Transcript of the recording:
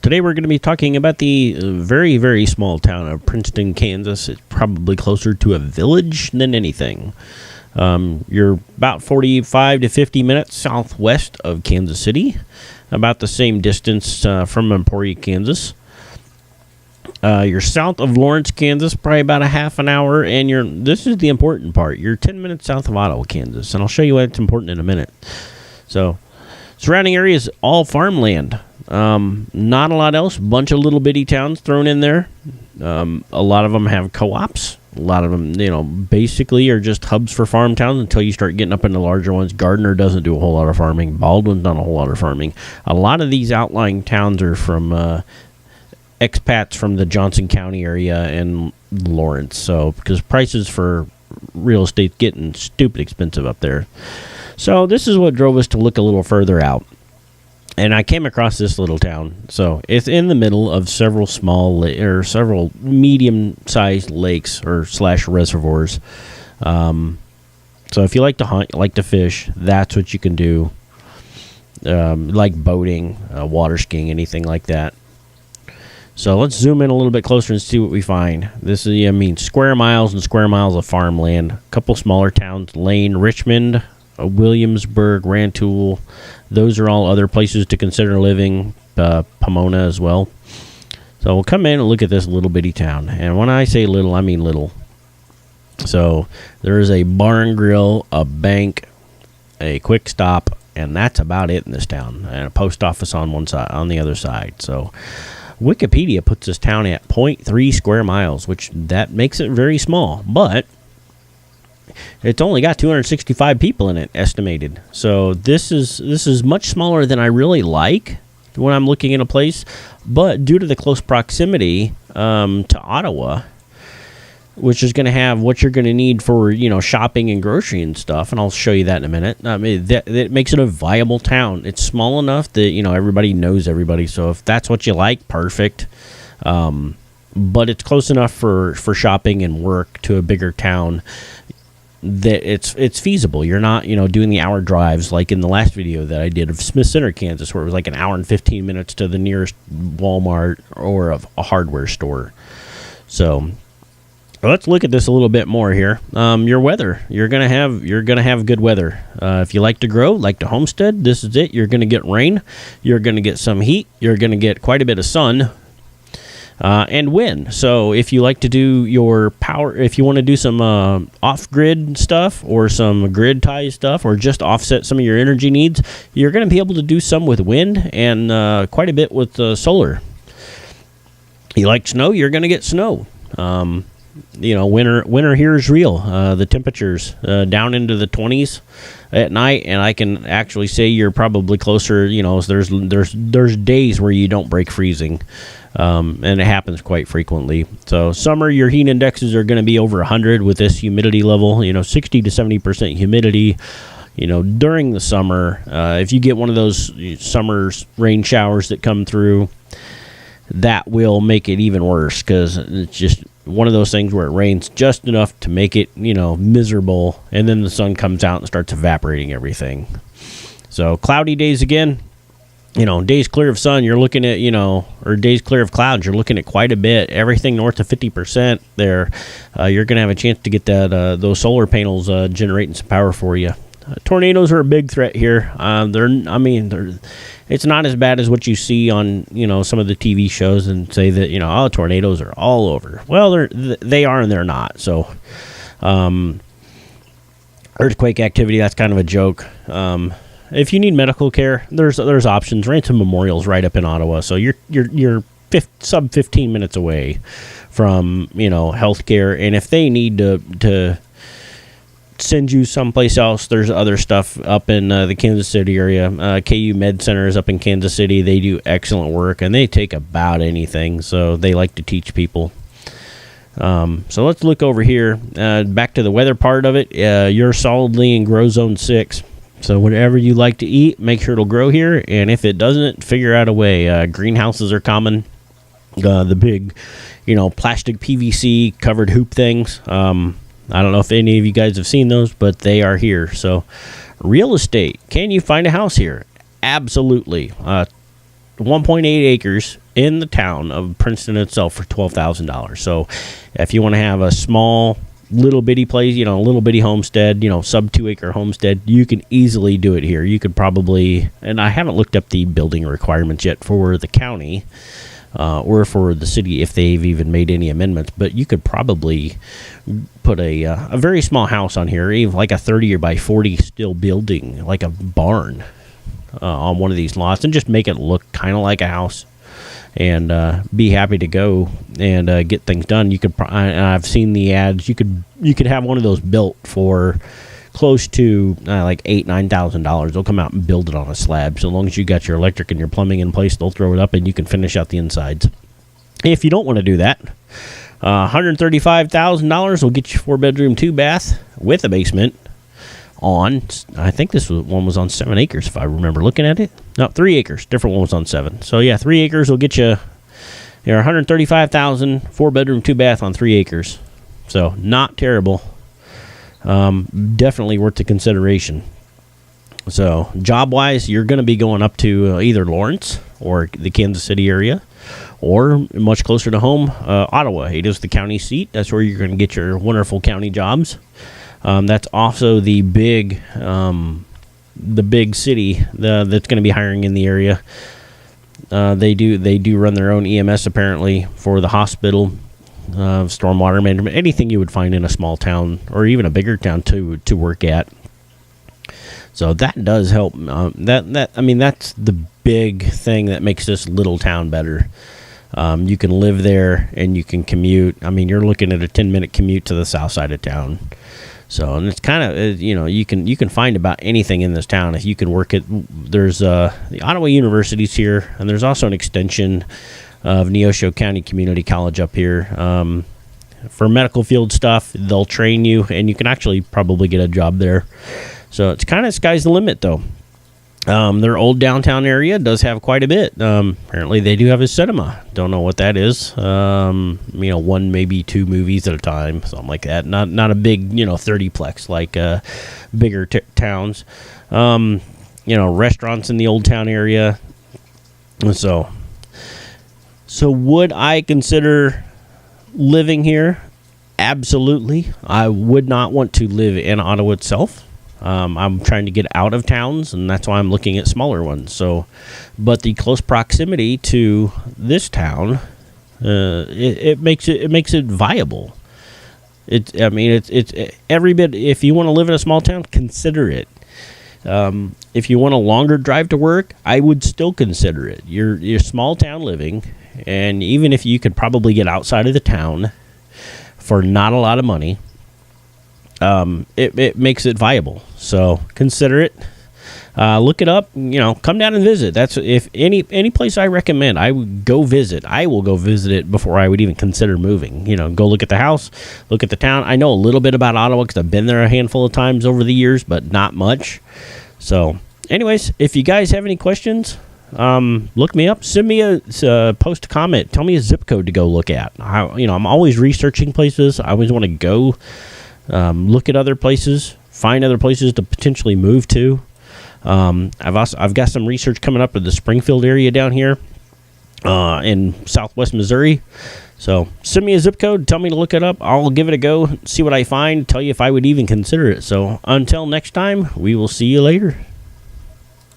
Today we're going to be talking about the very, very small town of Princeton, Kansas. It's probably closer to a village than anything. You're about 45 to 50 minutes southwest of Kansas City, about the same distance from Emporia, Kansas. You're south of Lawrence, Kansas, probably about a half an hour, and this is the important part. You're 10 minutes south of Ottawa, Kansas, and I'll show you why it's important in a minute. So, surrounding area is all farmland. Not a lot else. Bunch of little bitty towns thrown in there. A lot of them have co-ops. A lot of them, basically are just hubs for farm towns until you start getting up into larger ones. Gardner doesn't do a whole lot of farming. Baldwin's done a whole lot of farming. A lot of these outlying towns are from expats from the Johnson County area and Lawrence. So, because prices for real estate getting stupid expensive up there. So, this is what drove us to look a little further out. And I came across this little town. So it's in the middle of several several medium-sized lakes or / reservoirs. So if you like to hunt, you like to fish, that's what you can do. Like boating, water skiing, anything like that. So let's zoom in a little bit closer and see what we find. This is, square miles and square miles of farmland. A couple smaller towns: Lane, Richmond, Williamsburg, Rantoul. Those are all other places to consider living. Pomona as well. So we'll come in and look at this little bitty town. And when I say little, I mean little. So there is a barn grill, a bank, a quick stop, and that's about it in this town. And a post office on one side, on the other side. So Wikipedia puts this town at 0.3 square miles, which that makes it very small. But it's only got 265 people in it, estimated. So this is much smaller than I really like when I'm looking at a place. But due to the close proximity to Ottawa, which is going to have what you're going to need for shopping and grocery and stuff, and I'll show you that in a minute. That makes it a viable town. It's small enough that everybody knows everybody. So if that's what you like, perfect. But it's close enough for shopping and work to a bigger town that it's feasible. You're not doing the hour drives like in the last video that I did of Smith Center, Kansas, where it was like an hour and 15 minutes to the nearest Walmart or a hardware store. So let's look at this a little bit more here. Your weather, you're gonna have good weather. If you like to grow, like to homestead, this is it. You're gonna get rain, you're gonna get some heat, you're gonna get quite a bit of sun. And wind. So if you like to do your power, if you want to do some off-grid stuff or some grid tie stuff or just offset some of your energy needs, you're going to be able to do some with wind and quite a bit with solar. You like snow, you're going to get snow. Winter here is real. The temperatures down into the 20s at night, and I can actually say you're probably closer. There's days where you don't break freezing. And it happens quite frequently. So summer, your heat indexes are going to be over 100 with this humidity level, 60 to 70% humidity, during the summer. If you get one of those summer rain showers that come through, that will make it even worse because it's just one of those things where it rains just enough to make it, miserable. And then the sun comes out and starts evaporating everything. So cloudy days again. Days clear of sun, you're looking at, or days clear of clouds, you're looking at quite a bit. Everything north of 50% there, you're going to have a chance to get that those solar panels generating some power for you. Tornadoes are a big threat here. It's not as bad as what you see on, some of the TV shows and say that, tornadoes are all over. Well, they are and they're not. So, earthquake activity, that's kind of a joke. If you need medical care, there's options. Ransom Memorial's right up in Ottawa, so you're sub 15 minutes away from healthcare. And if they need to send you someplace else, there's other stuff up in the Kansas City area. KU Med Center is up in Kansas City. They do excellent work, and they take about anything. So they like to teach people. So let's look over here. Back to the weather part of it. You're solidly in grow zone 6. So whatever you like to eat, make sure it'll grow here. And if it doesn't, figure out a way. Greenhouses are common. The big, plastic PVC covered hoop things. I don't know if any of you guys have seen those, but they are here. So real estate. Can you find a house here? Absolutely. 1.8 acres in the town of Princeton itself for $12,000. So if you want to have a small little bitty place, a little bitty homestead, sub 2 acre homestead, you can easily do it here. You could probably, and I haven't looked up the building requirements yet for the county or for the city if they've even made any amendments, but you could probably put a very small house on here, even like a 30 by 40 still building, like a barn on one of these lots, and just make it look kind of like a house, and be happy to go and get things done. You could, I've seen the ads. You could have one of those built for close to like $8,000-9,000. They'll come out and build it on a slab. So long as you got your electric and your plumbing in place, they'll throw it up and you can finish out the insides. If you don't want to do that, $135,000 will get you 4-bedroom, 2-bath with a basement on, I think this one was on 7 acres if I remember looking at it. No, 3 acres. Different one was on 7. So yeah, 3 acres will get you $135,000, 4-bedroom, 2-bath on 3 acres. So not terrible. Definitely worth the consideration. So job-wise, you're going to be going up to either Lawrence or the Kansas City area, or much closer to home, Ottawa. It is the county seat. That's where you're going to get your wonderful county jobs. That's also the big city that's going to be hiring in the area. They do run their own EMS apparently for the hospital, stormwater management, anything you would find in a small town or even a bigger town to work at. So that does help. That's the big thing that makes this little town better. You can live there and you can commute. You're looking at a 10-minute commute to the south side of town. So, and it's kind of, you can find about anything in this town if you can work it. There's the Ottawa University's here, and there's also an extension of Neosho County Community College up here. For medical field stuff, they'll train you, and you can actually probably get a job there. So it's kind of sky's the limit, though. Their old downtown area does have quite a bit. Apparently, they do have a cinema. Don't know what that is. 1, maybe 2 movies at a time, something like that. Not a big, 30-plex like bigger towns. Restaurants in the old town area. So would I consider living here? Absolutely. I would not want to live in Ottawa itself. I'm trying to get out of towns, and that's why I'm looking at smaller ones. So, but the close proximity to this town, it makes it viable. It's every bit. If you want to live in a small town, consider it. If you want a longer drive to work, I would still consider it. You're small town living, and even if you could probably get outside of the town for not a lot of money, it makes it viable. So consider it. Look it up. Come down and visit. That's if any place I recommend, I would go visit. I will go visit it before I would even consider moving. Go look at the house, look at the town. I know a little bit about Ottawa because I've been there a handful of times over the years, but not much. So, anyways, if you guys have any questions, look me up. Send me a post a comment. Tell me a zip code to go look at. I'm always researching places. I always want to go look at other places, find other places to potentially move to. I've got some research coming up in the Springfield area down here in southwest Missouri. So send me a zip code, tell me to look it up. I'll give it a go, see what I find, tell you if I would even consider it. So until next time, we will see you later.